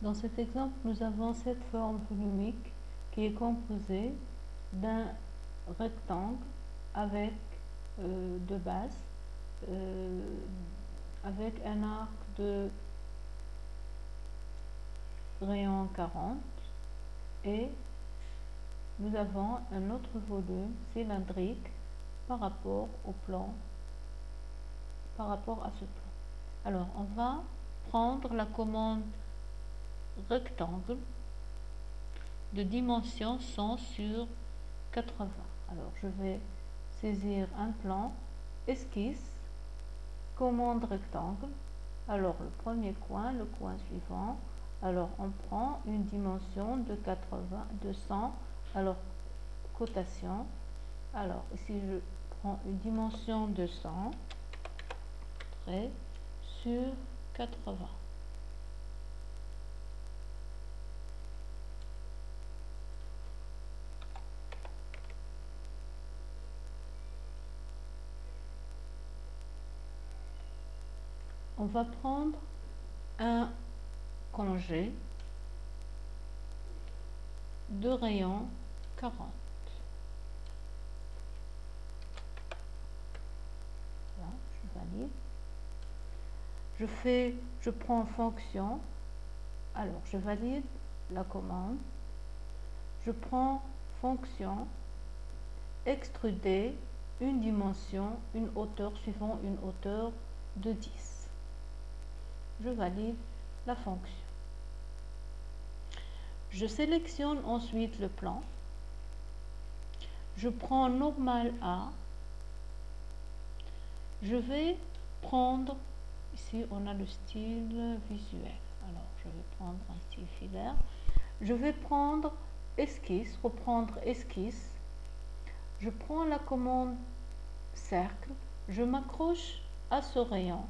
Dans cet exemple, nous avons cette forme volumique qui est composée d'un rectangle avec deux bases, avec un arc de rayon 40, et nous avons un autre volume cylindrique par rapport au plan, par rapport à ce plan. Alors, on va prendre la commande rectangle de dimension 100 sur 80. Alors, je vais saisir un plan, esquisse, commande rectangle. Alors, le premier coin, le coin suivant. Alors, on prend une dimension de 80, de 100. Alors, cotation. Alors, ici, je prends une dimension de 100 sur 80. On va prendre un congé de rayon 40. Là, je valide. Je prends fonction. Alors, je valide la commande. Je prends fonction, extruder une dimension, une hauteur suivant une hauteur de 10. Je valide la fonction. Je sélectionne ensuite le plan. Je prends normal A. Je vais prendre, ici on a le style visuel. Alors je vais prendre un style filaire. Je vais prendre esquisse, reprendre esquisse. Je prends la commande cercle. Je m'accroche à ce rayon.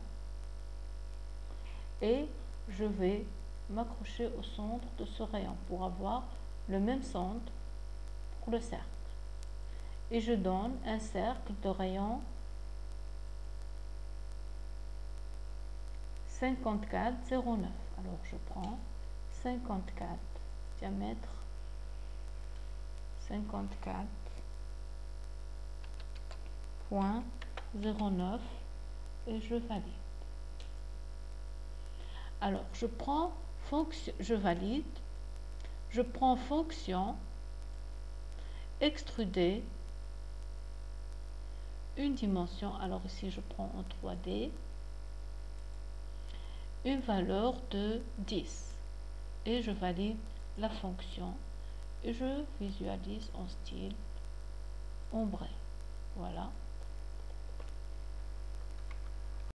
Et je vais m'accrocher au centre de ce rayon pour avoir le même centre pour le cercle. Et je donne un cercle de rayon 54,09. Alors je prends 54, diamètre 54,09 et je valide. Alors je prends fonction, je valide, je prends fonction, extruder une dimension. Alors ici je prends en 3D une valeur de 10 et je valide la fonction et je visualise en style ombré. Voilà.